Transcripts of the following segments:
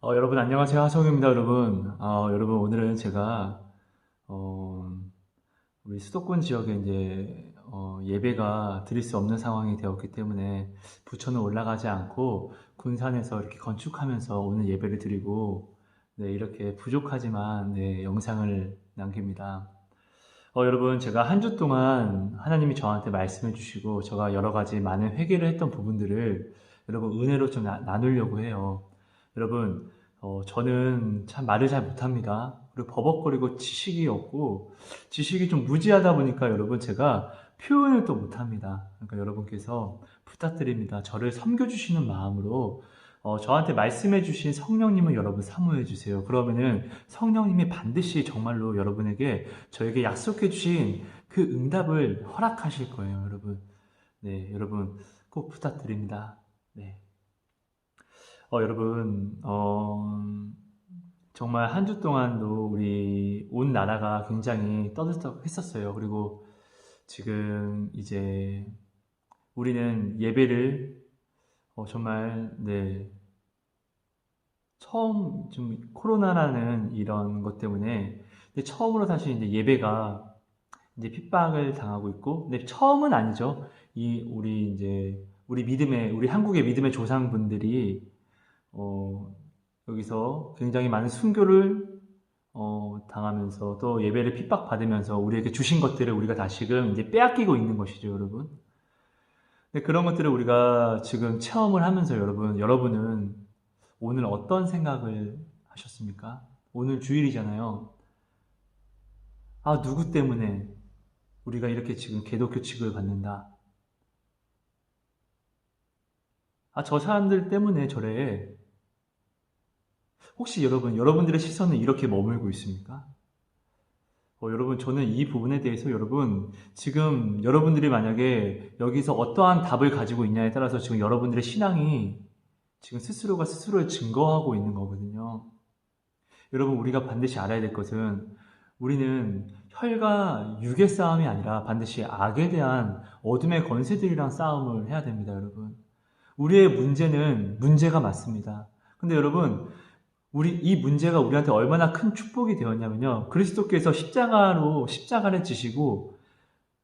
여러분 안녕하세요. 하성입니다, 여러분. 여러분 오늘은 제가 어, 우리 수도권 지역에 이제 예배가 드릴 수 없는 상황이 되었기 때문에 부처는 올라가지 않고 군산에서 이렇게 건축하면서 오늘 예배를 드리고 네, 이렇게 부족하지만 네, 영상을 남깁니다. 여러분 제가 한 주 동안 하나님이 저한테 말씀해 주시고 제가 여러 가지 많은 회개를 했던 부분들을 여러분 은혜로 좀 나누려고 해요. 여러분 저는 참 말을 잘 못합니다. 그리고 버벅거리고 지식이 없고 지식이 좀 무지하다 보니까 여러분 제가 표현을 또 못합니다. 그러니까 여러분께서 부탁드립니다. 저를 섬겨주시는 마음으로 저한테 말씀해 주신 성령님을 여러분 사모해 주세요. 그러면은 성령님이 반드시 정말로 여러분에게 저에게 약속해 주신 그 응답을 허락하실 거예요, 여러분. 네, 여러분 꼭 부탁드립니다. 네. 여러분, 정말 한 주 동안도 우리 온 나라가 굉장히 떠들썩했었어요. 그리고 지금 이제 우리는 예배를 정말 네 처음 좀 코로나라는 이런 것 때문에 이제 처음으로 사실 이제 예배가 이제 핍박을 당하고 있고, 근데 처음은 아니죠. 이 우리 이제 우리 한국의 믿음의 조상분들이 어, 여기서 굉장히 많은 순교를 당하면서 또 예배를 핍박받으면서 우리에게 주신 것들을 우리가 다시금 이제 빼앗기고 있는 것이죠, 여러분. 근데 그런 것들을 우리가 지금 체험을 하면서 여러분은 오늘 어떤 생각을 하셨습니까? 오늘 주일이잖아요. 아, 누구 때문에 우리가 이렇게 지금 개독교 취급을 받는다. 아, 저 사람들 때문에 저래. 혹시 여러분들의 시선은 이렇게 머물고 있습니까? 여러분, 저는 이 부분에 대해서 여러분, 지금 여러분들이 만약에 여기서 어떠한 답을 가지고 있냐에 따라서 지금 여러분들의 신앙이 지금 스스로가 스스로를 증거하고 있는 거거든요. 여러분, 우리가 반드시 알아야 될 것은 우리는 혈과 육의 싸움이 아니라 반드시 악에 대한 어둠의 권세들이랑 싸움을 해야 됩니다, 여러분. 우리의 문제는 문제가 맞습니다. 근데 여러분, 이 문제가 우리한테 얼마나 큰 축복이 되었냐면요. 그리스도께서 십자가를 지시고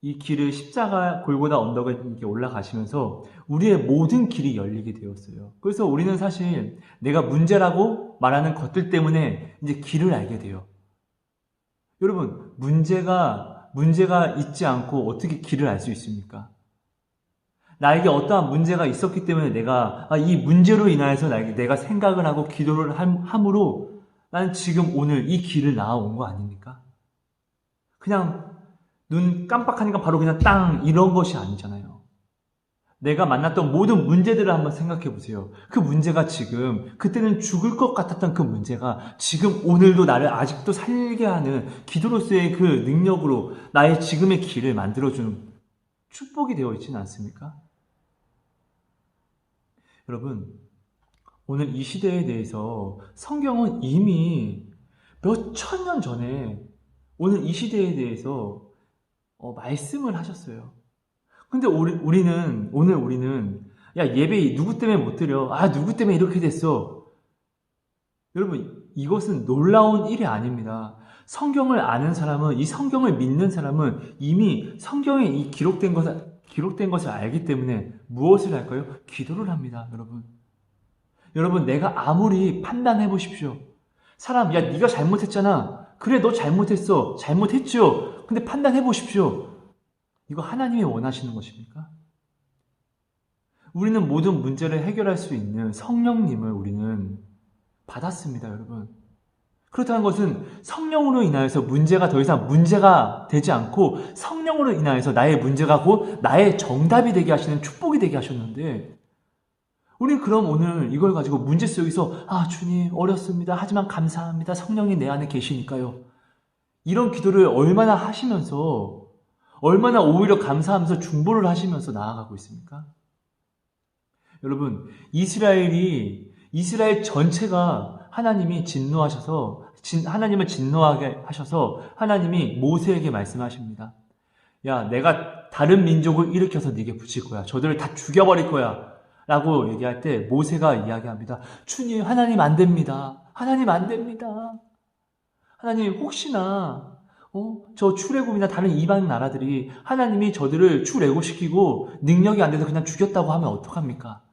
이 길을 십자가 골고다 언덕을 이렇게 올라가시면서 우리의 모든 길이 열리게 되었어요. 그래서 우리는 사실 내가 문제라고 말하는 것들 때문에 이제 길을 알게 돼요. 여러분, 문제가 있지 않고 어떻게 길을 알 수 있습니까? 나에게 어떠한 문제가 있었기 때문에 이 문제로 인하여서 내가 생각을 하고 기도를 함으로 나는 지금 오늘 이 길을 나아온 거 아닙니까? 그냥 눈 깜빡하니까 바로 그냥 땅 이런 것이 아니잖아요. 내가 만났던 모든 문제들을 한번 생각해 보세요. 그 문제가 지금 그때는 죽을 것 같았던 그 문제가 지금 오늘도 나를 아직도 살게 하는 기도로서의 그 능력으로 나의 지금의 길을 만들어주는 축복이 되어 있지는 않습니까? 여러분, 오늘 이 시대에 대해서 성경은 이미 몇 천 년 전에 오늘 이 시대에 대해서 말씀을 하셨어요. 근데 오늘 우리는 야, 예배 누구 때문에 못 드려? 아, 누구 때문에 이렇게 됐어? 여러분, 이것은 놀라운 일이 아닙니다. 성경을 아는 사람은, 이 성경을 믿는 사람은 이미 성경에 이 기록된 것을 알기 때문에 무엇을 할까요? 기도를 합니다, 여러분. 여러분, 내가 아무리 판단해 보십시오. 야, 네가 잘못했잖아. 그래, 너 잘못했어. 잘못했죠. 근데 판단해 보십시오. 이거 하나님이 원하시는 것입니까? 우리는 모든 문제를 해결할 수 있는 성령님을 우리는 받았습니다, 여러분. 그렇다는 것은 성령으로 인하여서 문제가 더 이상 문제가 되지 않고 성령으로 인하여서 나의 문제가 곧 나의 정답이 되게 하시는 축복이 되게 하셨는데 우리 그럼 오늘 이걸 가지고 문제 속에서 주님 어렵습니다. 하지만 감사합니다. 성령이 내 안에 계시니까요. 이런 기도를 얼마나 하시면서 얼마나 오히려 감사하면서 중보를 하시면서 나아가고 있습니까? 여러분, 이스라엘 전체가 하나님을 진노하게 하셔서 하나님이 모세에게 말씀하십니다. 야, 내가 다른 민족을 일으켜서 네게 붙일 거야. 저들을 다 죽여버릴 거야. 라고 얘기할 때 모세가 이야기합니다. 주님, 하나님 안 됩니다. 하나님 안 됩니다. 하나님 혹시나 저 출애굽이나 다른 이방 나라들이 하나님이 저들을 출애굽시키고 능력이 안 돼서 그냥 죽였다고 하면 어떡합니까?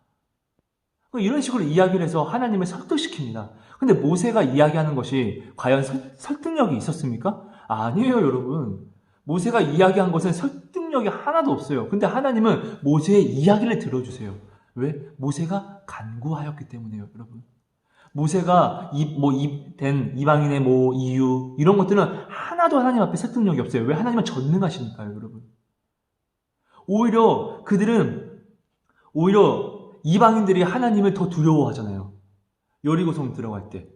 이런 식으로 이야기를 해서 하나님을 설득시킵니다. 근데 모세가 이야기하는 것이 과연 설득력이 있었습니까? 아니에요, 여러분. 모세가 이야기한 것은 설득력이 하나도 없어요. 근데 하나님은 모세의 이야기를 들어주세요. 왜? 모세가 간구하였기 때문에요, 여러분. 모세가 된 이방인의 이유 이런 것들은 하나도 하나님 앞에 설득력이 없어요. 왜? 하나님은 전능하시니까요, 여러분. 오히려 이방인들이 하나님을 더 두려워하잖아요. 여리고성 들어갈 때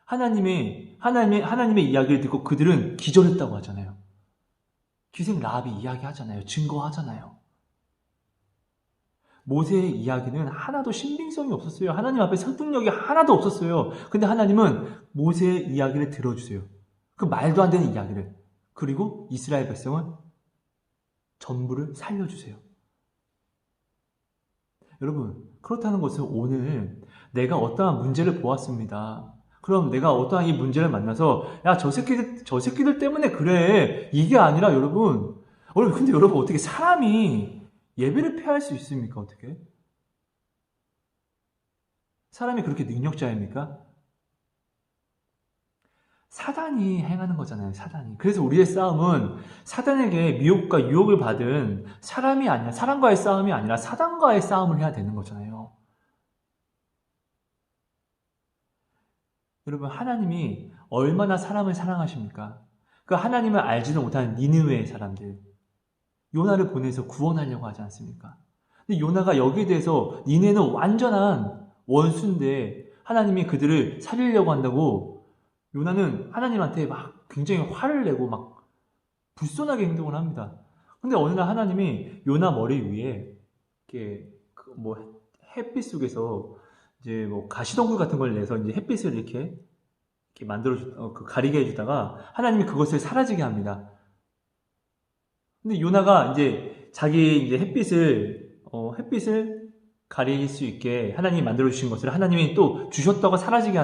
하나님의 이야기를 듣고 그들은 기절했다고 하잖아요. 기생 라합이 이야기하잖아요. 증거하잖아요. 모세의 이야기는 하나도 신빙성이 없었어요. 하나님 앞에 설득력이 하나도 없었어요. 근데 하나님은 모세의 이야기를 들어주세요. 그 말도 안 되는 이야기를. 그리고 이스라엘 백성은 전부를 살려주세요. 여러분, 그렇다는 것은 오늘 내가 어떠한 문제를 보았습니다. 그럼 내가 어떠한 이 문제를 만나서 야, 저 새끼들 때문에 그래. 이게 아니라 근데 여러분 어떻게 사람이 예배를 폐할 수 있습니까? 어떻게? 사람이 그렇게 능력자입니까? 사단이 행하는 거잖아요, 사단이. 그래서 우리의 싸움은 사단에게 미혹과 유혹을 받은 사람과의 싸움이 아니라 사단과의 싸움을 해야 되는 거잖아요. 여러분, 하나님이 얼마나 사람을 사랑하십니까? 그 하나님을 알지도 못하는 니느웨의 사람들, 요나를 보내서 구원하려고 하지 않습니까? 근데 요나가 여기에 대해서 니네는 완전한 원수인데 하나님이 그들을 살리려고 한다고 요나는 하나님한테 막 굉장히 화를 내고 막 불손하게 행동을 합니다. 근데 어느 날 하나님이 요나 머리 위에 이렇게 햇빛 속에서 이제 가시덩굴 같은 걸 내서 이제 햇빛을 이렇게 가리게 해주다가 하나님이 그것을 사라지게 합니다. 근데 요나가 이제 자기 이제 햇빛을 가릴 수 있게 하나님이 만들어주신 것을 하나님이 또 주셨다고 사라지게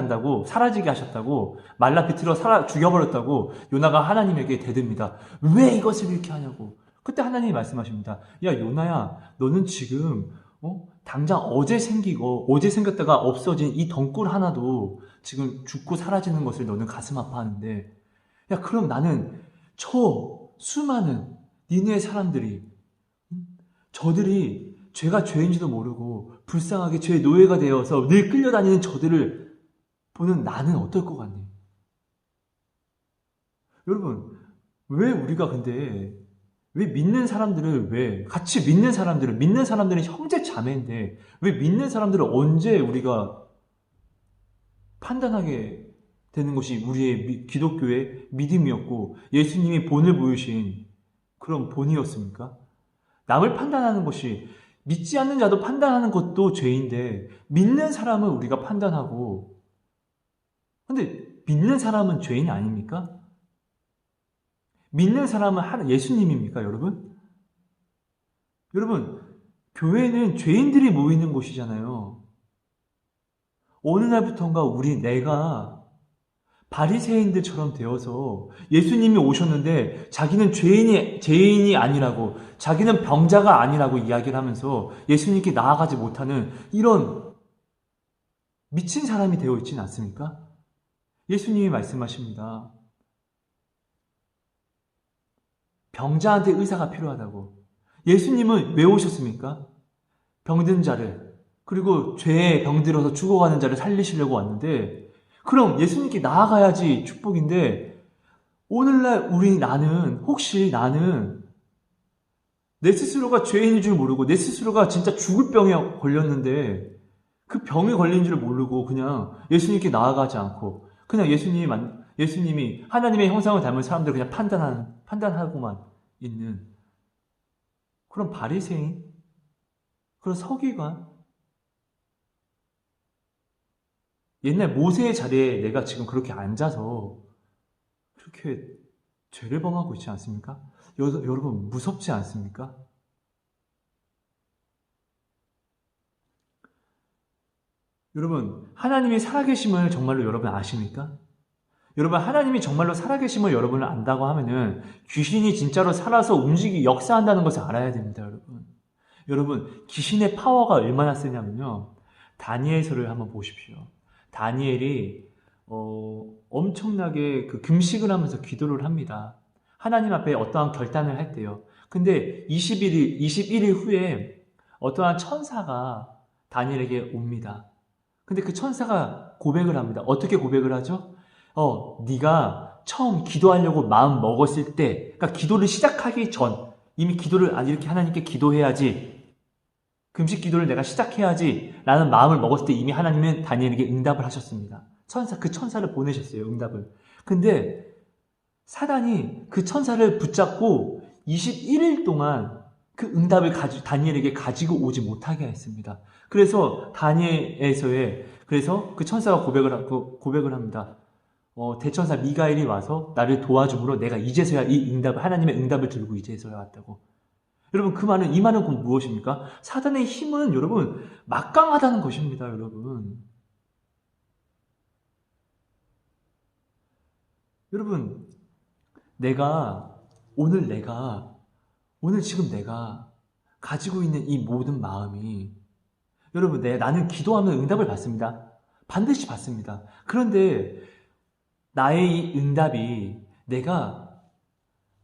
하셨다고, 말라 비틀어 죽여버렸다고 요나가 하나님에게 대듭니다. 왜 이것을 이렇게 하냐고. 그때 하나님이 말씀하십니다. 야, 요나야, 너는 지금, 당장 어제 생겼다가 없어진 이 덩굴 하나도 지금 죽고 사라지는 것을 너는 가슴 아파하는데, 야, 그럼 나는 저 수많은 니네의 사람들이, 저들이 죄가 죄인지도 모르고 불쌍하게 죄의 노예가 되어서 늘 끌려다니는 저들을 보는 나는 어떨 것 같니? 여러분, 같이 믿는 사람들은 형제 자매인데, 왜 믿는 사람들을 언제 우리가 판단하게 되는 것이 우리의 기독교의 믿음이었고, 예수님이 본을 보이신 그런 본이었습니까? 남을 판단하는 것이, 믿지 않는 자도 판단하는 것도 죄인데, 믿는 사람은 우리가 판단하고, 근데 믿는 사람은 죄인이 아닙니까? 믿는 사람은 예수님입니까, 여러분? 여러분, 교회는 죄인들이 모이는 곳이잖아요. 어느 날부턴가 내가 바리새인들처럼 되어서 예수님이 오셨는데 자기는 죄인이 아니라고, 자기는 병자가 아니라고 이야기를 하면서 예수님께 나아가지 못하는 이런 미친 사람이 되어 있지는 않습니까? 예수님이 말씀하십니다. 병자한테 의사가 필요하다고. 예수님은 왜 오셨습니까? 병든 자를, 그리고 죄에 병들어서 죽어가는 자를 살리시려고 왔는데, 그럼 예수님께 나아가야지 축복인데, 오늘날 혹시 나는 내 스스로가 죄인인 줄 모르고 내 스스로가 진짜 죽을 병에 걸렸는데 그 병에 걸린 줄 모르고 그냥 예수님께 나아가지 않고 그냥 예수님이 하나님의 형상을 닮은 사람들을 그냥 판단하고만 있는 그런 바리새인, 그런 서기관, 옛날 모세의 자리에 내가 지금 그렇게 앉아서 그렇게 죄를 범하고 있지 않습니까? 여러분 무섭지 않습니까? 여러분, 하나님이 살아계심을 정말로 여러분 아십니까? 여러분, 하나님이 정말로 살아계심을 여러분을 안다고 하면은 귀신이 진짜로 살아서 역사한다는 것을 알아야 됩니다, 여러분. 여러분, 귀신의 파워가 얼마나 세냐면요. 다니엘서를 한번 보십시오. 다니엘이 엄청나게 그 금식을 하면서 기도를 합니다. 하나님 앞에 어떠한 결단을 할 때요. 근데 21일 후에 어떠한 천사가 다니엘에게 옵니다. 근데 그 천사가 고백을 합니다. 어떻게 고백을 하죠? 네가 처음 기도하려고 마음 먹었을 때, 그러니까 기도를 시작하기 전, 이미 기도를 이렇게 하나님께 기도해야지, 금식 기도를 내가 시작해야지 라는 마음을 먹었을 때 이미 하나님은 다니엘에게 응답을 하셨습니다. 그 천사를 보내셨어요, 응답을. 근데 사단이 그 천사를 붙잡고 21일 동안 그 응답을 다니엘에게 가지고 오지 못하게 했습니다. 그래서 그래서 그 천사가 고백을 합니다. 대천사 미가엘이 와서 나를 도와줌으로 내가 이제서야 하나님의 응답을 들고 이제서야 왔다고. 여러분, 이 말은 무엇입니까? 사단의 힘은 여러분, 막강하다는 것입니다, 여러분. 여러분, 오늘 지금 내가 가지고 있는 이 모든 마음이, 여러분, 나는 기도하면 응답을 받습니다. 반드시 받습니다. 그런데 나의 이 응답이 내가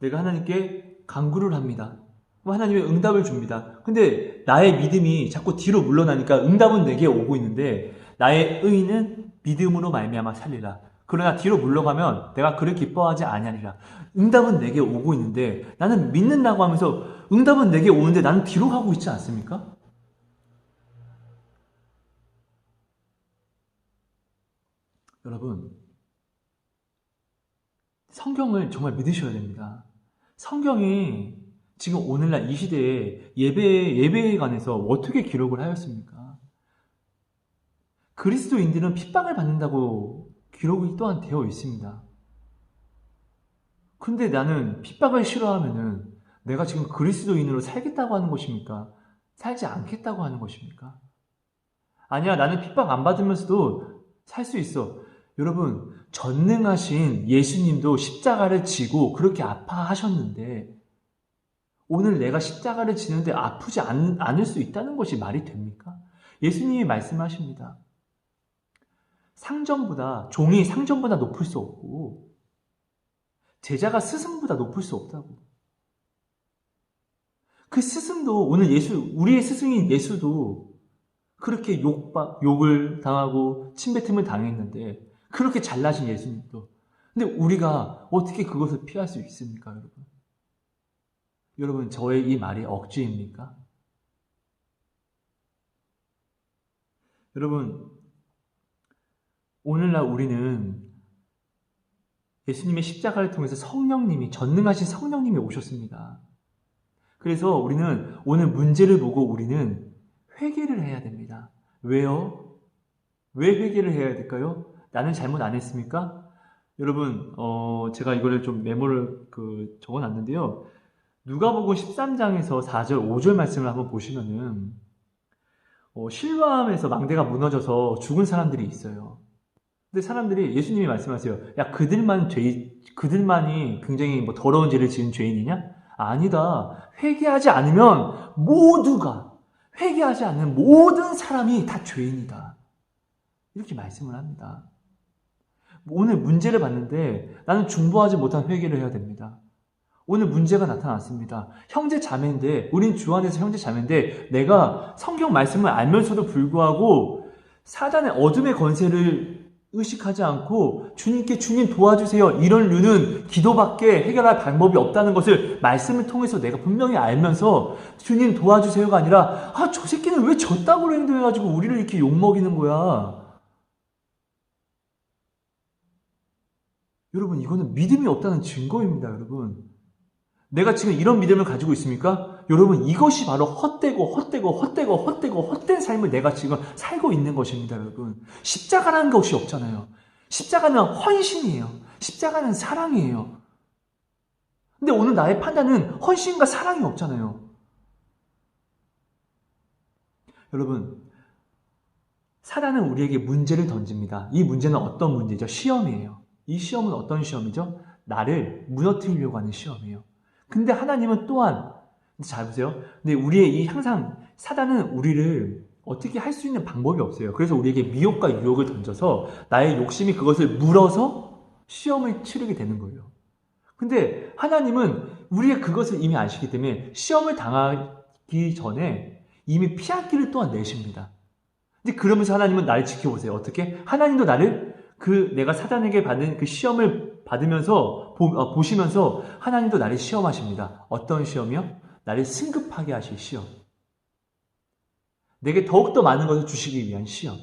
하나님께 간구를 합니다. 하나님의 응답을 줍니다. 근데 나의 믿음이 자꾸 뒤로 물러나니까 응답은 내게 오고 있는데 나의 의는 믿음으로 말미암아 살리라. 그러나 뒤로 물러가면 내가 그를 기뻐하지 아니하리라. 응답은 내게 오고 있는데 나는 믿는다고 하면서 응답은 내게 오는데 나는 뒤로 가고 있지 않습니까? 여러분, 성경을 정말 믿으셔야 됩니다. 성경이 지금 오늘날 이 시대에 예배에 관해서 어떻게 기록을 하였습니까? 그리스도인들은 핍박을 받는다고 기록이 또한 되어 있습니다. 근데 나는 핍박을 싫어하면은 내가 지금 그리스도인으로 살겠다고 하는 것입니까? 살지 않겠다고 하는 것입니까? 아니야, 나는 핍박 안 받으면서도 살 수 있어. 여러분, 전능하신 예수님도 십자가를 지고 그렇게 아파하셨는데 오늘 내가 십자가를 지는데 아프지 않을 수 있다는 것이 말이 됩니까? 예수님이 말씀하십니다. 종이 상전보다 높을 수 없고 제자가 스승보다 높을 수 없다고. 그 스승도 오늘 우리의 스승인 예수도 그렇게 욕을 당하고 침뱉음을 당했는데 그렇게 잘나신 예수님도. 근데 우리가 어떻게 그것을 피할 수 있습니까, 여러분? 여러분, 저의 이 말이 억지입니까? 여러분, 오늘날 우리는 예수님의 십자가를 통해서 전능하신 성령님이 오셨습니다. 그래서 우리는 오늘 문제를 보고 우리는 회개를 해야 됩니다. 왜요? 왜 회개를 해야 될까요? 나는 잘못 안 했습니까? 여러분, 제가 이거를 좀 메모를 적어놨는데요. 누가복음 13장에서 4절, 5절 말씀을 한번 보시면은 실로암에서 망대가 무너져서 죽은 사람들이 있어요. 근데 사람들이 예수님이 말씀하세요. 야, 그들만이 굉장히 더러운 죄를 지은 죄인이냐? 아니다. 회개하지 않는 모든 사람이 다 죄인이다. 이렇게 말씀을 합니다. 오늘 문제를 봤는데 나는 중보하지 못한 회개를 해야 됩니다. 오늘 문제가 나타났습니다. 우린 주 안에서 형제 자매인데 내가 성경 말씀을 알면서도 불구하고 사단의 어둠의 권세를 의식하지 않고 주님 도와주세요. 이런 류는 기도밖에 해결할 방법이 없다는 것을 말씀을 통해서 내가 분명히 알면서 주님 도와주세요가 아니라 저 새끼는 왜 저따구로 행동해가지고 우리를 이렇게 욕먹이는 거야. 여러분, 이거는 믿음이 없다는 증거입니다, 여러분. 내가 지금 이런 믿음을 가지고 있습니까? 여러분, 이것이 바로 헛된 삶을 내가 지금 살고 있는 것입니다, 여러분. 십자가라는 것이 없잖아요. 십자가는 헌신이에요. 십자가는 사랑이에요. 근데 오늘 나의 판단은 헌신과 사랑이 없잖아요. 여러분, 사단은 우리에게 문제를 던집니다. 이 문제는 어떤 문제죠? 시험이에요. 이 시험은 어떤 시험이죠? 나를 무너뜨리려고 하는 시험이에요. 근데 하나님은 또한, 잘 보세요. 근데 우리의 이 항상 사단은 우리를 어떻게 할 수 있는 방법이 없어요. 그래서 우리에게 미혹과 유혹을 던져서 나의 욕심이 그것을 물어서 시험을 치르게 되는 거예요. 근데 하나님은 우리의 그것을 이미 아시기 때문에 시험을 당하기 전에 이미 피할 길을 또한 내십니다. 근데 그러면서 하나님은 나를 지켜보세요. 어떻게? 하나님도 나를 내가 사단에게 받은 그 시험을 받으면서 보시면서 하나님도 나를 시험하십니다. 어떤 시험이요? 나를 승급하게 하실 시험. 내게 더욱더 많은 것을 주시기 위한 시험.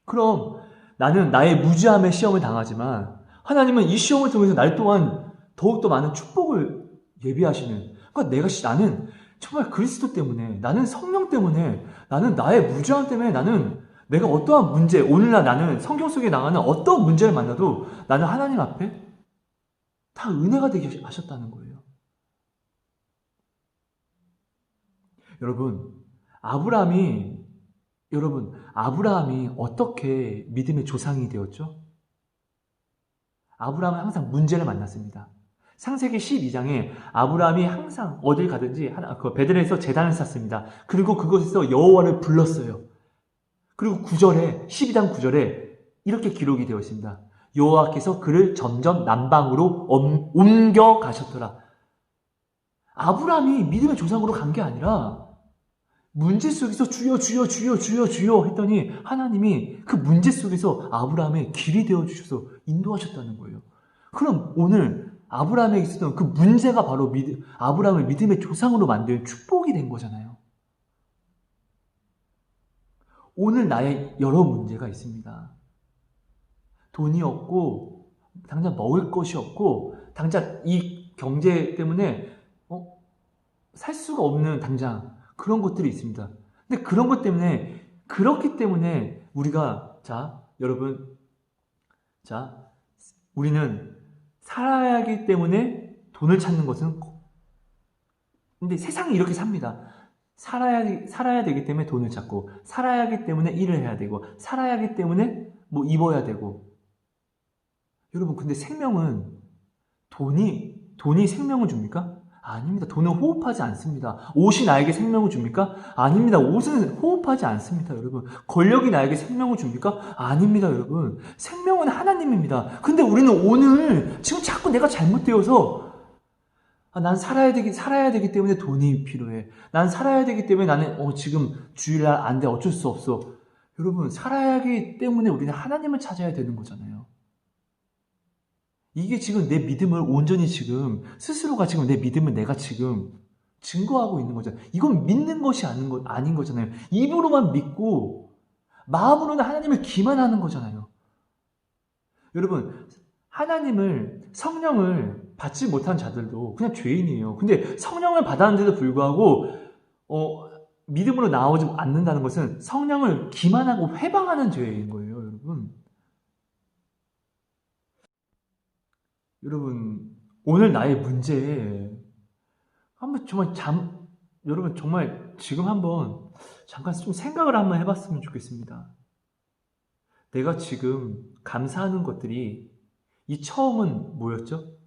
그럼 나는 나의 무지함의 시험을 당하지만 하나님은 이 시험을 통해서 날 또한 더욱더 많은 축복을 예비하시는. 그러니까 나는 정말 그리스도 때문에, 나는 성령 때문에, 나는 나의 무지함 때문에, 나는 내가 어떠한 문제, 오늘날 나는 성경 속에 나가는 어떤 문제를 만나도 나는 하나님 앞에 다 은혜가 되게 하셨다는 거예요. 아브라함이 어떻게 믿음의 조상이 되었죠? 아브라함은 항상 문제를 만났습니다. 창세기 12장에 아브라함이 항상 어딜 가든지 베들레헴에서 제단을 쌓습니다. 그리고 그곳에서 여호와를 불렀어요. 그리고 12장 9절에 이렇게 기록이 되어 있습니다. 여호와께서 그를 점점 남방으로 옮겨 가셨더라. 아브라함이 믿음의 조상으로 간 게 아니라 문제 속에서 주여 주여 주여 주여 주여 했더니 하나님이 그 문제 속에서 아브라함의 길이 되어주셔서 인도하셨다는 거예요. 그럼 오늘 아브라함에게 있었던 그 문제가 바로 아브라함을 믿음의 조상으로 만든 축복이 된 거잖아요. 오늘 나의 여러 문제가 있습니다. 돈이 없고 당장 먹을 것이 없고 당장 이 경제 때문에 살 수가 없는 당장 그런 것들이 있습니다. 근데 그렇기 때문에 우리가 여러분 우리는 살아야 하기 때문에 돈을 찾는 것은 근데 세상이 이렇게 삽니다. 살아야 되기 때문에 돈을 찾고 살아야 하기 때문에 일을 해야 되고 살아야 하기 때문에 뭐 입어야 되고 여러분 근데 생명은 돈이 생명을 줍니까? 아닙니다. 돈은 호흡하지 않습니다. 옷이 나에게 생명을 줍니까? 아닙니다. 옷은 호흡하지 않습니다, 여러분. 권력이 나에게 생명을 줍니까? 아닙니다, 여러분. 생명은 하나님입니다. 근데 우리는 오늘 지금 자꾸 내가 잘못되어서 난 살아야 되기 때문에 돈이 필요해. 난 살아야 되기 때문에 나는 지금 주일날 안 돼. 어쩔 수 없어. 여러분, 살아야 하기 때문에 우리는 하나님을 찾아야 되는 거잖아요. 이게 지금 내 믿음을 온전히 스스로가 지금 내 믿음을 내가 지금 증거하고 있는 거잖아요. 이건 믿는 것이 아닌 거잖아요. 입으로만 믿고 마음으로는 하나님을 기만하는 거잖아요. 여러분, 성령을 받지 못한 자들도 그냥 죄인이에요. 근데 성령을 받았는데도 불구하고 믿음으로 나오지 않는다는 것은 성령을 기만하고 회방하는 죄인 거예요, 여러분. 여러분, 오늘 나의 문제에 여러분 정말 지금 한번 잠깐 좀 생각을 한번 해봤으면 좋겠습니다. 내가 지금 감사하는 것들이 이 처음은 뭐였죠?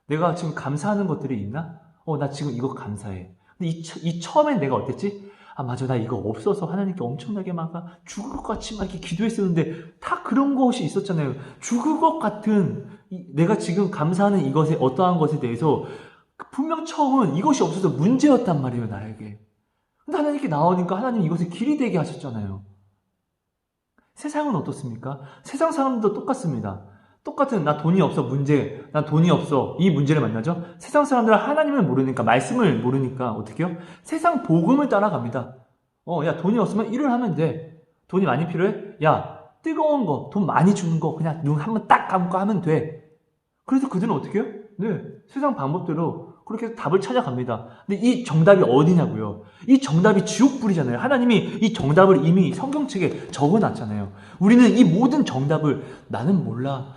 내가 지금 감사하는 것들이 있나? 나 지금 이거 감사해. 근데 이 처음엔 내가 어땠지? 맞아, 나 이거 없어서 하나님께 엄청나게 막 죽을 것 같이 막 이렇게 기도했었는데 다 그런 것이 있었잖아요. 죽을 것 같은 내가 지금 감사하는 이것에 어떠한 것에 대해서 분명 처음은 이것이 없어서 문제였단 말이에요, 나에게. 근데 하나님께 나오니까 하나님 이것을 길이 되게 하셨잖아요. 세상은 어떻습니까? 세상 사람들도 똑같습니다. 똑같은 나 돈이 없어 문제, 나 돈이 없어 이 문제를 만나죠. 세상 사람들은 하나님을 모르니까 말씀을 모르니까 어떻게 해요? 세상 복음을 따라갑니다. 야 돈이 없으면 일을 하면 돼. 돈이 많이 필요해? 야 뜨거운 거, 돈 많이 주는 거 그냥 눈 한번 딱 감고 하면 돼. 그래서 그들은 어떻게 해요? 네, 세상 방법대로 그렇게 해서 답을 찾아갑니다. 근데 이 정답이 어디냐고요? 이 정답이 지옥불이잖아요. 하나님이 이 정답을 이미 성경책에 적어놨잖아요. 우리는 이 모든 정답을 나는 몰라.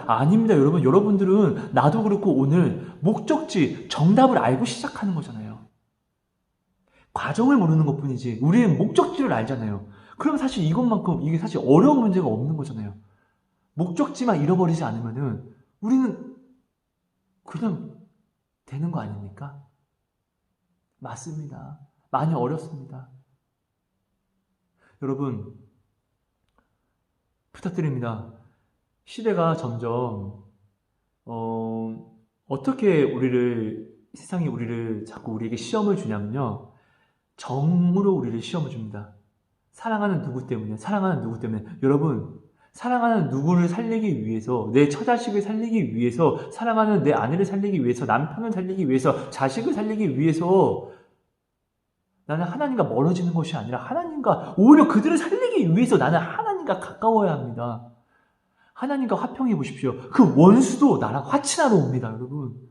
아닙니다, 여러분. 여러분들은 나도 그렇고 오늘 목적지, 정답을 알고 시작하는 거잖아요. 과정을 모르는 것뿐이지 우리는 목적지를 알잖아요. 그럼 사실 이것만큼 이게 사실 어려운 문제가 없는 거잖아요. 목적지만 잃어버리지 않으면은 우리는 그냥 되는 거 아닙니까? 맞습니다. 많이 어렵습니다. 여러분, 부탁드립니다. 시대가 점점 어떻게 세상이 우리를 자꾸 우리에게 시험을 주냐면요. 정으로 우리를 시험을 줍니다. 사랑하는 누구 때문에, 사랑하는 누구 때문에. 여러분, 사랑하는 누구를 살리기 위해서, 내 처자식을 살리기 위해서, 사랑하는 내 아내를 살리기 위해서, 남편을 살리기 위해서, 자식을 살리기 위해서 나는 하나님과 멀어지는 것이 아니라 하나님과 오히려 그들을 살리기 위해서 나는 하나님과 가까워야 합니다. 하나님과 화평해 보십시오. 그 원수도 나랑 화친하러 옵니다, 여러분.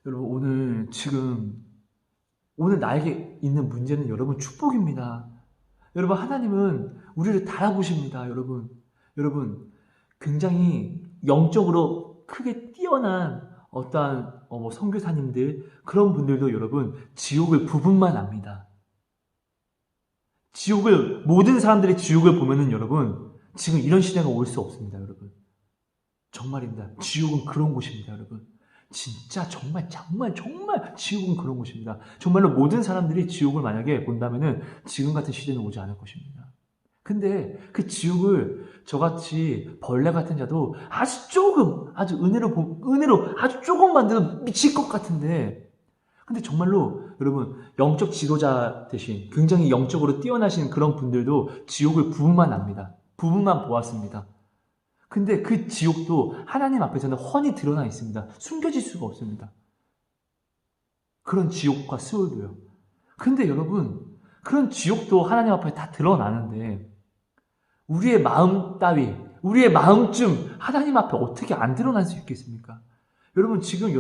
여러분, 오늘 나에게 있는 문제는 여러분 축복입니다. 여러분, 하나님은 우리를 달아보십니다, 여러분. 여러분, 굉장히 영적으로 크게 뛰어난 어떠한 선교사님들, 그런 분들도 여러분, 지옥을 부분만 압니다. 모든 사람들이 지옥을 보면은 여러분, 지금 이런 시대가 올 수 없습니다, 여러분. 정말입니다. 지옥은 그런 곳입니다, 여러분. 진짜 정말 지옥은 그런 곳입니다. 정말로 모든 사람들이 지옥을 만약에 본다면은 지금 같은 시대는 오지 않을 것입니다. 근데 그 지옥을 저같이 벌레 같은 자도 아주 조금, 아주 은혜로 아주 조금 만들어도 미칠 것 같은데, 근데 정말로 여러분, 영적 지도자 대신 굉장히 영적으로 뛰어나신 그런 분들도 지옥을 부분만 압니다. 부분만 보았습니다. 근데 그 지옥도 하나님 앞에서는 훤히 드러나 있습니다. 숨겨질 수가 없습니다. 그런 지옥과 스올도요. 근데 여러분, 그런 지옥도 하나님 앞에 다 드러나는데 우리의 마음 따위, 우리의 마음쯤 하나님 앞에 어떻게 안 드러날 수 있겠습니까? 여러분, 지금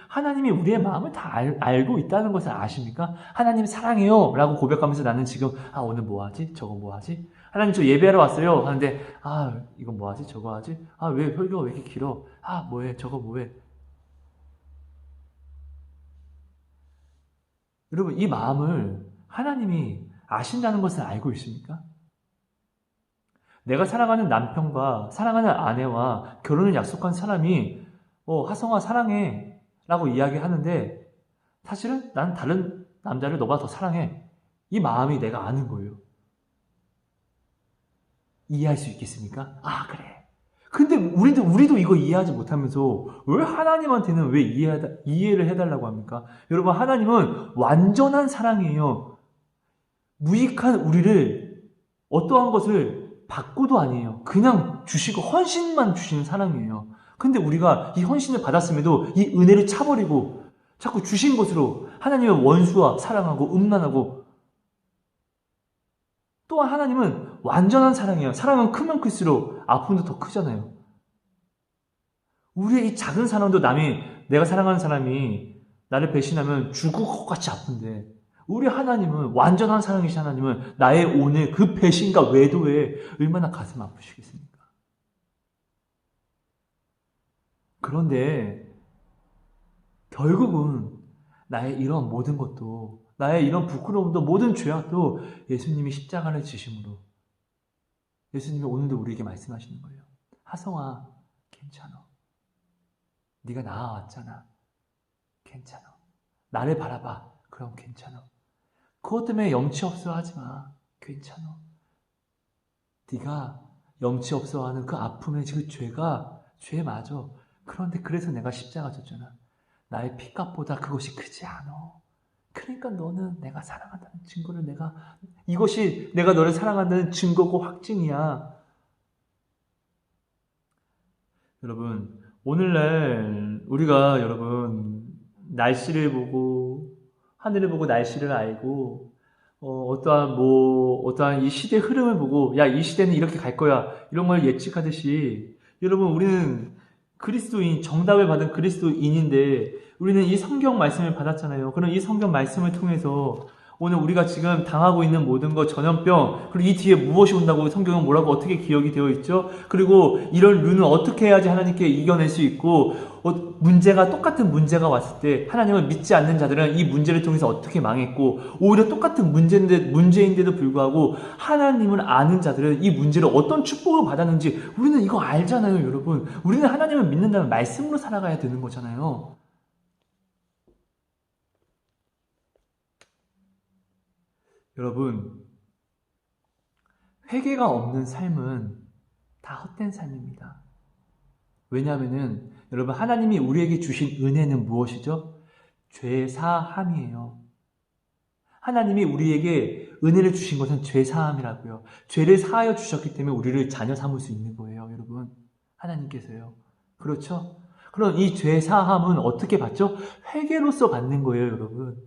하나님이 우리의 마음을 다 알고 있다는 것을 아십니까? 하나님 사랑해요 라고 고백하면서 나는 지금 오늘 뭐 하지? 저거 뭐 하지? 하나님 저 예배하러 왔어요 하는데 이거 뭐 하지? 저거 하지? 왜 설교가 왜 이렇게 길어? 뭐해? 저거 뭐해? 여러분, 이 마음을 하나님이 아신다는 것을 알고 있습니까? 내가 사랑하는 남편과 사랑하는 아내와 결혼을 약속한 사람이 하성아 사랑해 라고 이야기하는데 사실은 난 다른 남자를 너보다 더 사랑해. 이 마음이 내가 아는 거예요. 이해할 수 있겠습니까? 그래. 근데 우리도 이거 이해하지 못하면서 왜 하나님한테는 왜 이해를 해달라고 합니까? 여러분, 하나님은 완전한 사랑이에요. 무익한 우리를 어떠한 것을 받고도 아니에요. 그냥 주시고 헌신만 주시는 사랑이에요. 근데 우리가 이 헌신을 받았음에도 이 은혜를 차버리고 자꾸 주신 것으로 하나님의 원수와 사랑하고 음란하고, 또한 하나님은 완전한 사랑이에요. 사랑은 크면 클수록 아픔도 더 크잖아요. 우리의 이 작은 사랑도 내가 사랑하는 사람이 나를 배신하면 죽을 것 같이 아픈데, 우리 하나님은, 완전한 사랑이신 하나님은 나의 오늘 그 배신과 외도에 얼마나 가슴 아프시겠습니까? 그런데 결국은 나의 이런 모든 것도, 나의 이런 부끄러움도, 모든 죄악도 예수님이 십자가를 지심으로, 예수님이 오늘도 우리에게 말씀하시는 거예요. 하성아, 괜찮아. 네가 나아왔잖아. 괜찮아. 나를 바라봐. 그럼 괜찮아. 그것 때문에 염치 없어 하지 마. 괜찮아. 네가 염치 없어 하는 그 아픔의 그 죄 맞아. 그런데 그래서 내가 십자가 졌잖아. 나의 피값보다 그것이 크지 않아. 그러니까 너는 내가 사랑한다는 증거를 이것이 내가 너를 사랑한다는 증거고 확증이야. 여러분, 오늘날 우리가 날씨를 보고, 하늘을 보고 날씨를 알고, 어떠한 이 시대 흐름을 보고, 이 시대는 이렇게 갈 거야, 이런 걸 예측하듯이, 여러분, 우리는 정답을 받은 그리스도인인데, 우리는 이 성경 말씀을 받았잖아요. 그럼 이 성경 말씀을 통해서 오늘 우리가 지금 당하고 있는 모든 것, 전염병, 그리고 이 뒤에 무엇이 온다고 성경은 뭐라고 어떻게 기억이 되어 있죠? 그리고 이런 류는 어떻게 해야지 하나님께 이겨낼 수 있고, 똑같은 문제가 왔을 때 하나님을 믿지 않는 자들은 이 문제를 통해서 어떻게 망했고, 오히려 똑같은 문제인데도 불구하고 하나님을 아는 자들은 이 문제를 어떤 축복을 받았는지 우리는 이거 알잖아요, 여러분. 우리는 하나님을 믿는다면 말씀으로 살아가야 되는 거잖아요. 여러분, 회개가 없는 삶은 다 헛된 삶입니다. 왜냐하면은 여러분, 하나님이 우리에게 주신 은혜는 무엇이죠? 죄 사함이에요. 하나님이 우리에게 은혜를 주신 것은 죄 사함이라고요. 죄를 사하여 주셨기 때문에 우리를 자녀 삼을 수 있는 거예요, 여러분. 하나님께서요. 그렇죠? 그럼 이 죄 사함은 어떻게 받죠? 회개로서 받는 거예요, 여러분.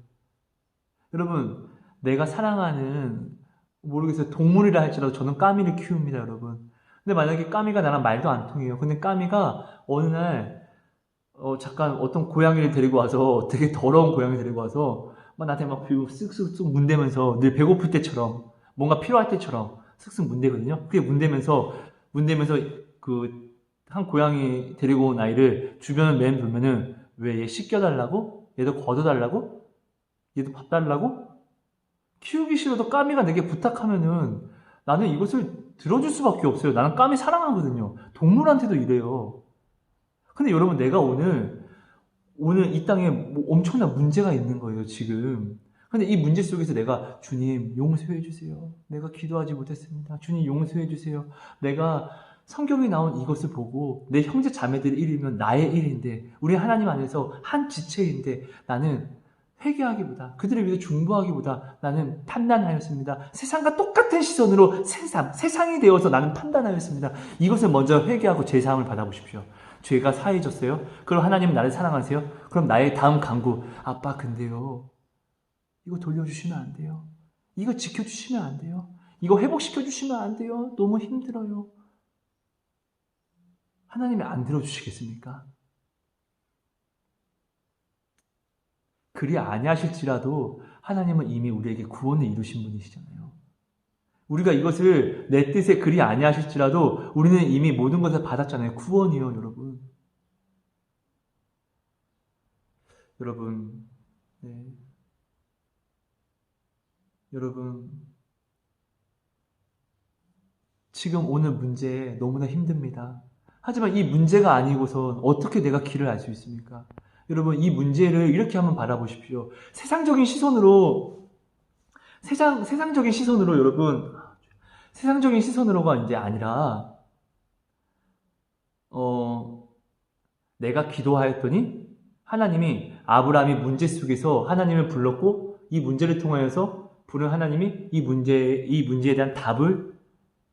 여러분, 내가 사랑하는, 모르겠어요. 동물이라 할지라도 저는 까미를 키웁니다, 여러분. 근데 만약에 까미가 나랑 말도 안 통해요. 근데 까미가 어느 날, 잠깐 어떤 고양이를 데리고 와서, 되게 더러운 고양이를 데리고 와서, 막 나한테 막 쓱쓱쓱 문대면서, 늘 배고플 때처럼, 뭔가 필요할 때처럼 쓱쓱 문대거든요. 그게 문대면서 한 고양이 데리고 온 아이를 주변을 맨 돌면은, 왜 얘 씻겨달라고? 얘도 걷어달라고? 얘도 밥 달라고? 키우기 싫어도 까미가 내게 부탁하면은 나는 이것을 들어줄 수밖에 없어요. 나는 까미 사랑하거든요. 동물한테도 이래요. 근데 여러분, 내가 오늘 이 땅에 뭐 엄청난 문제가 있는 거예요, 지금. 근데 이 문제 속에서 내가 주님 용서해 주세요. 내가 기도하지 못했습니다. 주님 용서해 주세요. 내가 성경에 나온 이것을 보고 내 형제 자매들의 일이면 나의 일인데 우리 하나님 안에서 한 지체인데 나는 회개하기보다 그들을 위해 중보하기보다 나는 판단하였습니다. 세상과 똑같은 시선으로 세상이 되어서 나는 판단하였습니다. 이것을 먼저 회개하고 제사함을 받아보십시오. 죄가 사해졌어요? 그럼 하나님 나를 사랑하세요? 그럼 나의 다음 간구, 아빠 근데요, 이거 돌려주시면 안 돼요? 이거 지켜주시면 안 돼요? 이거 회복시켜주시면 안 돼요? 너무 힘들어요. 하나님이 안 들어주시겠습니까? 그리 아니하실지라도 하나님은 이미 우리에게 구원을 이루신 분이시잖아요. 우리가 이것을 내 뜻에 그리 아니하실지라도 우리는 이미 모든 것을 받았잖아요. 구원이요, 여러분. 여러분, 네. 여러분, 지금 오늘 문제 너무나 힘듭니다. 하지만 이 문제가 아니고선 어떻게 내가 길을 알 수 있습니까? 여러분, 이 문제를 이렇게 한번 바라보십시오. 세상적인 시선으로 여러분, 세상적인 시선으로가 이제 아니라, 내가 기도하였더니 하나님이 아브라함이 문제 속에서 하나님을 불렀고 이 문제를 통하여서 부른 하나님이 이 문제에 대한 답을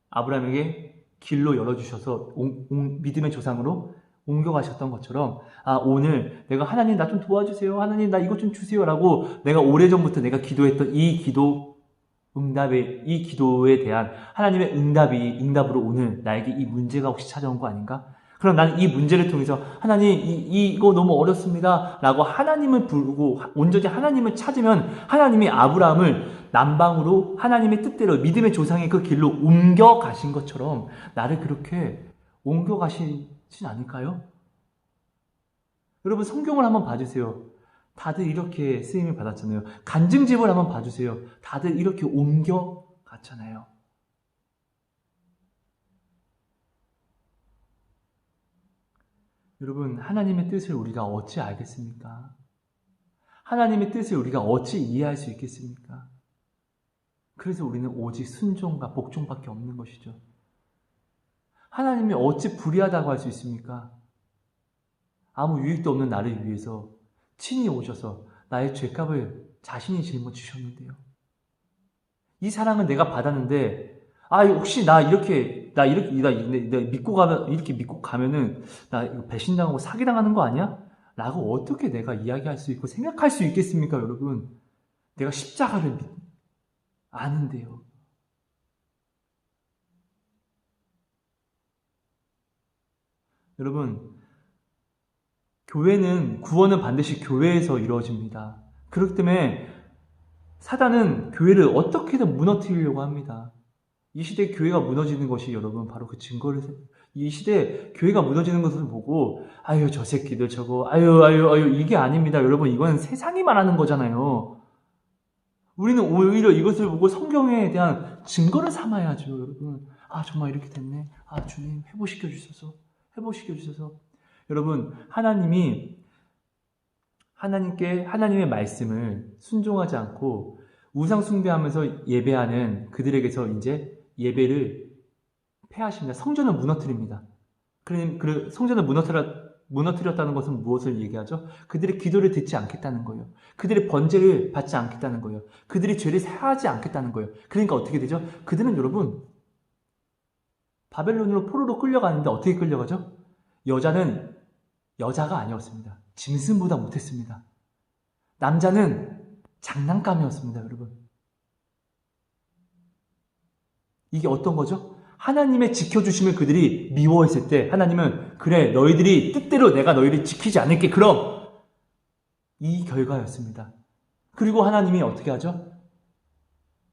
아브라함에게 길로 열어주셔서 믿음의 조상으로 옮겨가셨던 것처럼, 오늘 내가 하나님 나 좀 도와주세요. 하나님 나 이것 좀 주세요. 라고 내가 오래전부터 내가 기도했던 이 기도에 대한 하나님의 응답으로 오늘 나에게 이 문제가 혹시 찾아온 거 아닌가? 그럼 나는 이 문제를 통해서 하나님 이거 너무 어렵습니다. 라고 하나님을 부르고 온전히 하나님을 찾으면 하나님이 아브라함을 남방으로 하나님의 뜻대로 믿음의 조상의 그 길로 옮겨가신 것처럼 나를 그렇게 옮겨가시진 않을까요? 여러분, 성경을 한번 봐주세요. 다들 이렇게 쓰임을 받았잖아요. 간증집을 한번 봐주세요. 다들 이렇게 옮겨갔잖아요. 여러분, 하나님의 뜻을 우리가 어찌 알겠습니까? 하나님의 뜻을 우리가 어찌 이해할 수 있겠습니까? 그래서 우리는 오직 순종과 복종밖에 없는 것이죠. 하나님이 어찌 불의하다고 할 수 있습니까? 아무 유익도 없는 나를 위해서 친히 오셔서 나의 죄값을 자신이 짊어지셨는데요. 이 사랑은 내가 받았는데, 혹시 나 믿고 가면은 나 이거 배신당하고 사기당하는 거 아니야? 라고 어떻게 내가 이야기할 수 있고 생각할 수 있겠습니까, 여러분? 내가 십자가를 아는데요. 여러분, 구원은 반드시 교회에서 이루어집니다. 그렇기 때문에 사단은 교회를 어떻게든 무너뜨리려고 합니다. 이 시대 교회가 무너지는 것이 여러분 바로 그 증거를, 이 시대 교회가 무너지는 것을 보고 아유 저 새끼들 저거 아유 이게 아닙니다. 여러분 이건 세상이 말하는 거잖아요. 우리는 오히려 이것을 보고 성경에 대한 증거를 삼아야죠. 여러분 아 정말 이렇게 됐네. 아 주님 회복시켜 주셔서 여러분 하나님의 말씀을 순종하지 않고 우상 숭배하면서 예배하는 그들에게서 이제 예배를 폐하십니다. 성전을 무너뜨립니다. 성전을 무너뜨렸다는 것은 무엇을 얘기하죠? 그들의 기도를 듣지 않겠다는 거예요. 그들의 번제를 받지 않겠다는 거예요. 그들이 죄를 사하지 않겠다는 거예요. 그러니까 어떻게 되죠? 그들은 여러분 바벨론으로 포로로 끌려가는데 어떻게 끌려가죠? 여자는 여자가 아니었습니다. 짐승보다 못했습니다. 남자는 장난감이었습니다, 여러분. 이게 어떤 거죠? 하나님의 지켜주심을 그들이 미워했을 때 하나님은 그래 너희들이 뜻대로 내가 너희를 지키지 않을게 그럼 이 결과였습니다. 그리고 하나님이 어떻게 하죠?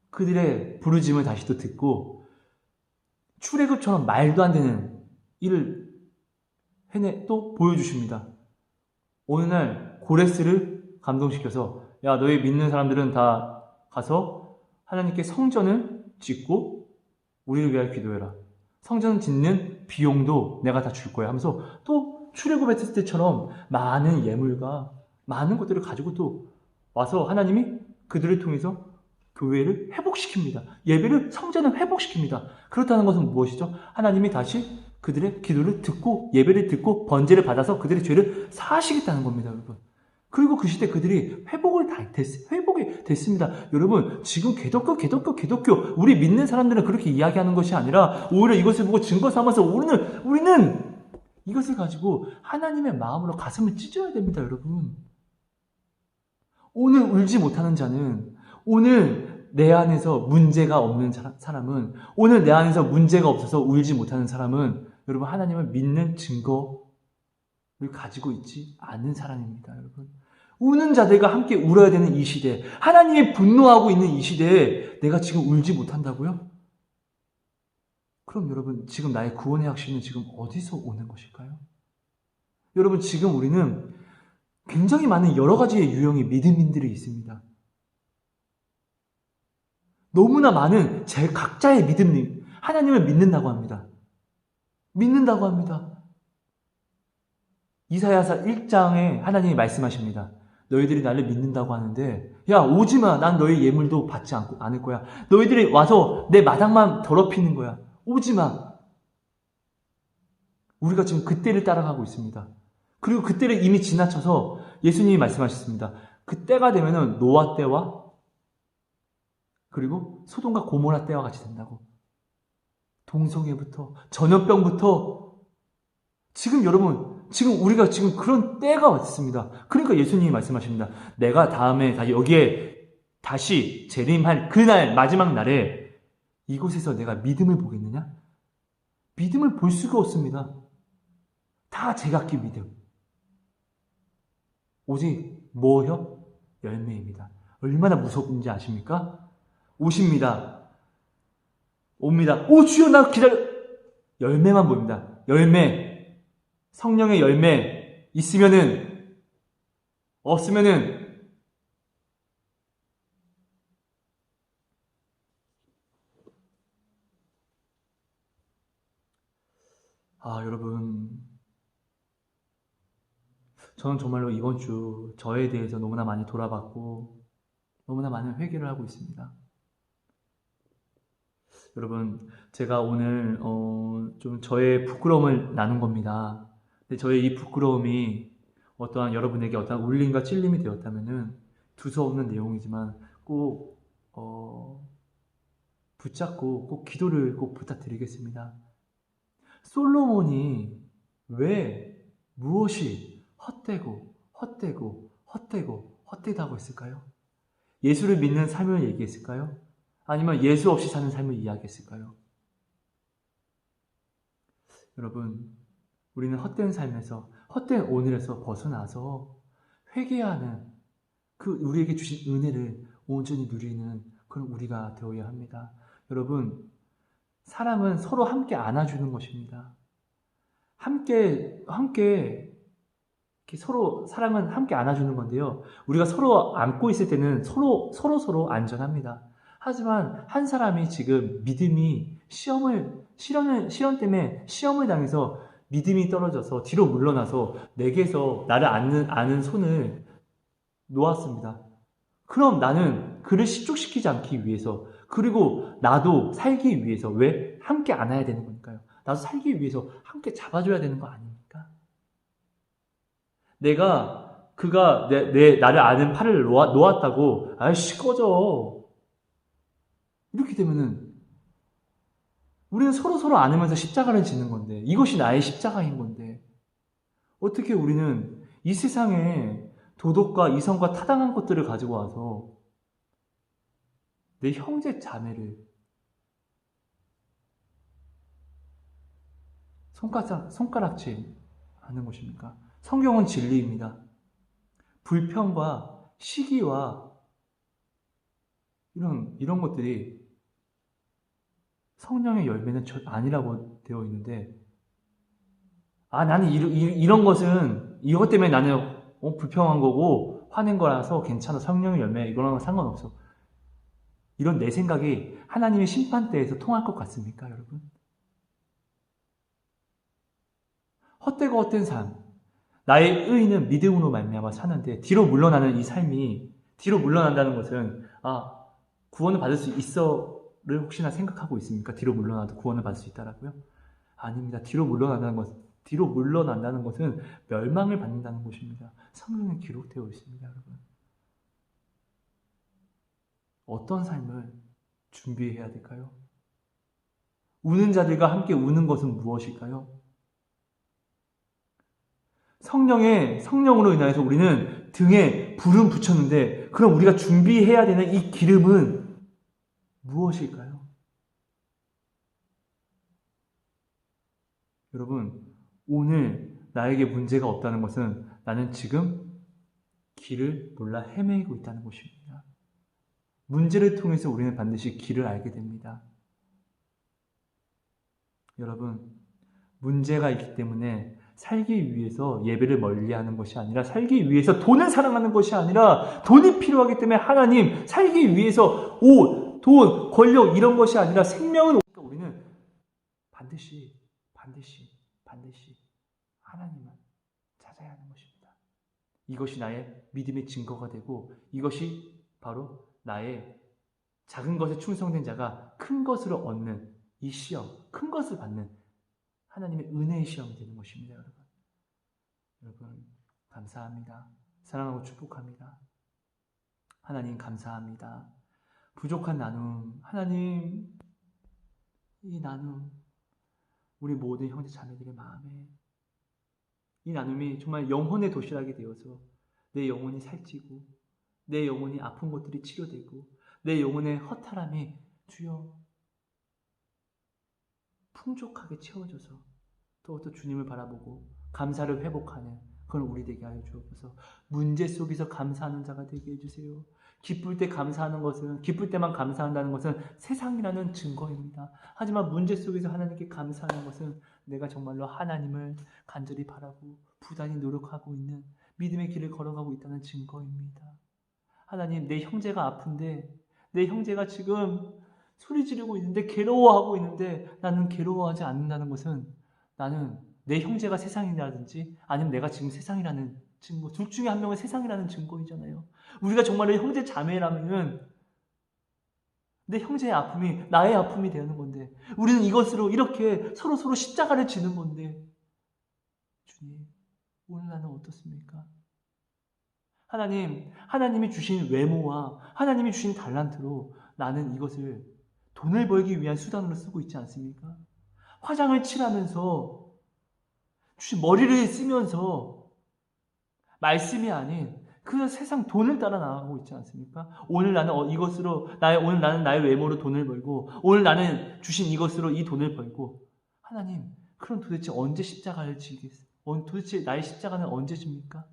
그들의 부르짐을 다시 또 듣고 출애굽처럼 말도 안 되는 일을 또 보여주십니다. 어느 날 고레스를 감동시켜서 야 너희 믿는 사람들은 다 가서 하나님께 성전을 짓고 우리를 위하여 기도해라. 성전 짓는 비용도 내가 다 줄 거야 하면서 또 출애굽했을 때처럼 많은 예물과 많은 것들을 가지고 또 와서 하나님이 그들을 통해서 교회를 회복시킵니다. 예배를 성전을 회복시킵니다. 그렇다는 것은 무엇이죠? 하나님이 다시 그들의 기도를 듣고 예배를 듣고 번제를 받아서 그들의 죄를 사하시겠다는 겁니다, 여러분. 그리고 그 시대 그들이 회복이 됐습니다. 여러분, 지금 기독교 우리 믿는 사람들은 그렇게 이야기하는 것이 아니라 오히려 이것을 보고 증거 삼아서 우리는 이것을 가지고 하나님의 마음으로 가슴을 찢어야 됩니다, 여러분. 오늘 울지 못하는 자는 오늘 내 안에서 문제가 없는 사람은 오늘 내 안에서 문제가 없어서 울지 못하는 사람은 여러분 하나님을 믿는 증거를 가지고 있지 않은 사람입니다, 여러분. 우는 자들과 함께 울어야 되는 이 시대, 하나님이 분노하고 있는 이 시대에 내가 지금 울지 못한다고요? 그럼 여러분 지금 나의 구원의 확신은 지금 어디서 오는 것일까요? 여러분 지금 우리는 굉장히 많은 여러 가지의 유형의 믿음인들이 있습니다. 너무나 많은 각자의 믿음, 하나님을 믿는다고 합니다. 이사야서 1장에 하나님이 말씀하십니다. 너희들이 나를 믿는다고 하는데 야 오지마. 난 너희 예물도 받지 않을 거야. 너희들이 와서 내 마당만 더럽히는 거야. 오지마. 우리가 지금 그때를 따라가고 있습니다. 그리고 그때를 이미 지나쳐서 예수님이 말씀하셨습니다. 그때가 되면은 노아 때와 그리고 소돔과 고모라 때와 같이 된다고. 동성애부터 전염병부터 지금 여러분 지금 우리가 지금 그런 때가 왔습니다. 그러니까 예수님이 말씀하십니다. 내가 다음에 여기에 다시 재림할 그날 마지막 날에 이곳에서 내가 믿음을 보겠느냐? 믿음을 볼 수가 없습니다. 다 제각기 믿음. 오직 뭐요? 열매입니다. 얼마나 무섭은지 아십니까? 옵니다. 오 주여 나 기다려. 열매만 보입니다. 열매. 성령의 열매 있으면은 없으면은 여러분 저는 정말로 이번 주 저에 대해서 너무나 많이 돌아봤고 너무나 많은 회개를 하고 있습니다. 여러분 제가 오늘 좀 저의 부끄러움을 나눈 겁니다. 근데 저의 이 부끄러움이 어떠한 여러분에게 어떠한 울림과 찔림이 되었다면은 두서없는 내용이지만 꼭 붙잡고 꼭 기도를 꼭 부탁드리겠습니다. 솔로몬이 왜 무엇이 헛되다고 했을까요? 예수를 믿는 삶을 얘기했을까요? 아니면 예수 없이 사는 삶을 이야기했을까요? 여러분, 우리는 헛된 삶에서, 헛된 오늘에서 벗어나서 회개하는 그 우리에게 주신 은혜를 온전히 누리는 그런 우리가 되어야 합니다. 여러분, 사랑은 서로 함께 안아주는 것입니다. 함께 이렇게 서로 사랑은 함께 안아주는 건데요. 우리가 서로 안고 있을 때는 서로 안전합니다. 하지만 한 사람이 지금 믿음이 시련 때문에 시험을 당해서 믿음이 떨어져서 뒤로 물러나서 내게서 나를 아는 손을 놓았습니다. 그럼 나는 그를 실족시키지 않기 위해서, 그리고 나도 살기 위해서, 왜? 함께 안아야 되는 거니까요. 나도 살기 위해서 함께 잡아줘야 되는 거 아닙니까? 그가 나를 아는 팔을 놓았다고, 아이씨, 꺼져. 이렇게 되면은, 우리는 서로 안으면서 십자가를 지는 건데, 이것이 나의 십자가인 건데, 어떻게 우리는 이 세상에 도덕과 이성과 타당한 것들을 가지고 와서 내 형제 자매를 손가락질 하는 것입니까? 성경은 진리입니다. 불평과 시기와 이런 것들이 성령의 열매는 아니라고 되어 있는데, 나는 이런 것은 이것 때문에 나는 불평한 거고 화낸 거라서 괜찮아. 성령의 열매 이거랑 상관없어. 이런 내 생각이 하나님의 심판대에서 통할 것 같습니까, 여러분? 헛되고 헛된 삶. 나의 의인은 믿음으로 말미암아 사는데 뒤로 물러나는 이 삶이, 뒤로 물러난다는 것은 구원을 받을 수 있어를 혹시나 생각하고 있습니까? 뒤로 물러나도 구원을 받을 수 있다라고요? 아닙니다. 뒤로 물러난다는 것은 멸망을 받는다는 것입니다. 성경에 기록되어 있습니다, 여러분. 어떤 삶을 준비해야 될까요? 우는 자들과 함께 우는 것은 무엇일까요? 성령으로 인하여서 우리는 등에 불은 붙였는데, 그럼 우리가 준비해야 되는 이 기름은 무엇일까요? 여러분, 오늘 나에게 문제가 없다는 것은 나는 지금 길을 몰라 헤매고 있다는 것입니다. 문제를 통해서 우리는 반드시 길을 알게 됩니다. 여러분, 문제가 있기 때문에 살기 위해서 예배를 멀리하는 것이 아니라, 살기 위해서 돈을 사랑하는 것이 아니라, 돈이 필요하기 때문에 하나님, 살기 위해서 옷, 돈, 권력 이런 것이 아니라 생명을, 우리는 반드시 하나님을 찾아야 하는 것입니다. 이것이 나의 믿음의 증거가 되고, 이것이 바로 나의 작은 것에 충성된 자가 큰 것으로 얻는 이 시험, 큰 것을 받는 하나님의 은혜의 시험이 되는 것입니다, 여러분. 여러분, 감사합니다. 사랑하고 축복합니다. 하나님 감사합니다. 부족한 나눔, 하나님, 이 나눔, 우리 모든 형제 자매들의 마음에 이 나눔이 정말 영혼의 도시락이 되어서 내 영혼이 살찌고, 내 영혼이 아픈 것들이 치료되고, 내 영혼의 허탈함이 주여 풍족하게 채워져서 또 주님을 바라보고 감사를 회복하는 그건 우리 되게 하여 주옵소서. 문제 속에서 감사하는 자가 되게 해주세요. 기쁠 때만 감사한다는 것은 세상이라는 증거입니다. 하지만 문제 속에서 하나님께 감사하는 것은 내가 정말로 하나님을 간절히 바라고 부단히 노력하고 있는 믿음의 길을 걸어가고 있다는 증거입니다. 하나님, 내 형제가 아픈데, 내 형제가 지금 소리 지르고 있는데, 괴로워하고 있는데 나는 괴로워하지 않는다는 것은, 나는 내 형제가 세상이라든지 아니면 내가 지금 세상이라는 증거, 둘 중에 한 명은 세상이라는 증거이잖아요. 우리가 정말로 형제 자매라면 내 형제의 아픔이 나의 아픔이 되는 건데, 우리는 이것으로 이렇게 서로 십자가를 지는 건데, 주님, 오늘 나는 어떻습니까? 하나님이 주신 외모와 하나님이 주신 달란트로 나는 이것을 돈을 벌기 위한 수단으로 쓰고 있지 않습니까? 화장을 칠하면서, 주신 머리를 쓰면서, 말씀이 아닌 그 세상 돈을 따라 나가고 있지 않습니까? 오늘 나는 오늘 나는 나의 외모로 돈을 벌고, 오늘 나는 주신 이것으로 이 돈을 벌고, 하나님, 그럼 도대체 언제 십자가를 지겠어요? 도대체 나의 십자가는 언제 집니까?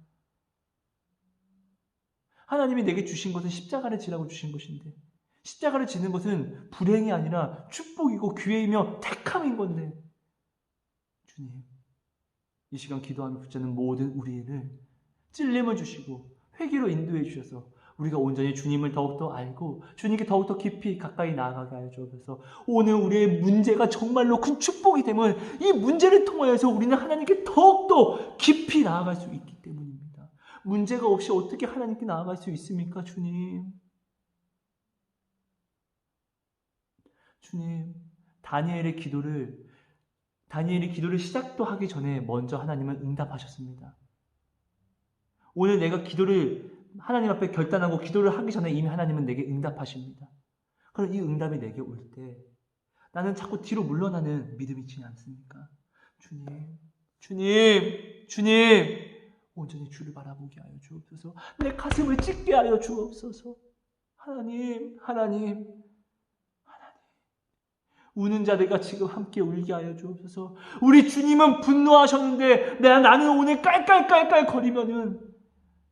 하나님이 내게 주신 것은 십자가를 지라고 주신 것인데 십자가를 지는 것은 불행이 아니라 축복이고 기회이며 택함인 건데 주님 이 시간 기도하며 붙잡는 모든 우리를 찔림을 주시고 회개로 인도해 주셔서 우리가 온전히 주님을 더욱더 알고 주님께 더욱더 깊이 가까이 나아가게 하여 주옵소서. 오늘 우리의 문제가 정말로 큰 축복이 되면 이 문제를 통하여서 우리는 하나님께 더욱더 깊이 나아갈 수 있기 때문입니다. 문제가 없이 어떻게 하나님께 나아갈 수 있습니까, 주님? 주님, 다니엘의 기도를 시작도 하기 전에 먼저 하나님은 응답하셨습니다. 오늘 내가 기도를 하나님 앞에 결단하고 기도를 하기 전에 이미 하나님은 내게 응답하십니다. 그럼 이 응답이 내게 올 때 나는 자꾸 뒤로 물러나는 믿음이 있지 않습니까? 주님, 온전히 주를 바라보게 하여 주옵소서. 내 가슴을 찢게 하여 주옵소서. 하나님, 우는 자들과 지금 함께 울게 하여 주옵소서. 우리 주님은 분노하셨는데 나는 오늘 깔깔깔깔 거리면은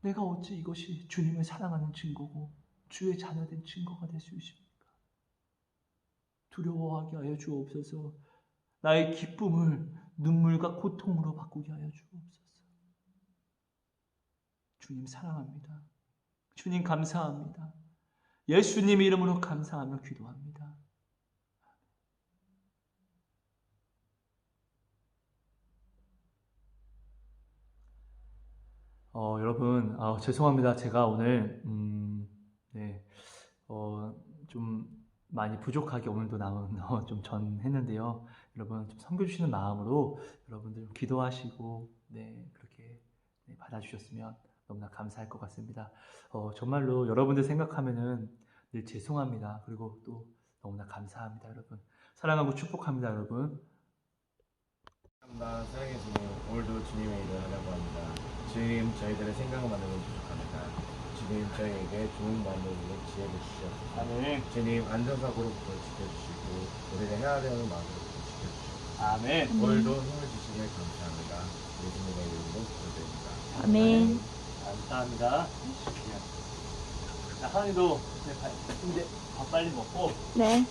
내가 어찌 이것이 주님을 사랑하는 증거고 주의 자녀된 증거가 될 수 있습니까? 두려워하게 하여 주옵소서. 나의 기쁨을 눈물과 고통으로 바꾸게 하여 주옵소서. 주님 사랑합니다. 주님 감사합니다. 예수님 이름으로 감사하며 기도합니다. 여러분, 죄송합니다. 제가 오늘, 좀 많이 부족하게 오늘도 좀 전했는데요. 여러분, 좀 섬겨주시는 마음으로 여러분들 좀 기도하시고, 그렇게 받아주셨으면 너무나 감사할 것 같습니다. 정말로 여러분들 생각하면은 늘 죄송합니다. 그리고 또 너무나 감사합니다, 여러분. 사랑하고 축복합니다, 여러분. 감사합니다. 사랑해 주님, 오늘도 주님의 일을 하려고 합니다. 주님, 저희들의 생각만으로 부족합니다. 주님, 저희에게 좋은 마음으로 지혜를 주시옵소서. 아멘. 주님, 안전사고로부터 지켜주시고 우리가 해야 되는 마음으로부터 지켜주시옵소서. 아멘. 오늘도 힘을 주시길 감사합니다. 예수님의 이름으로 기도드립니다. 아멘. 감사합니다. 자, 하은이도 이제 밥 빨리 먹고 네.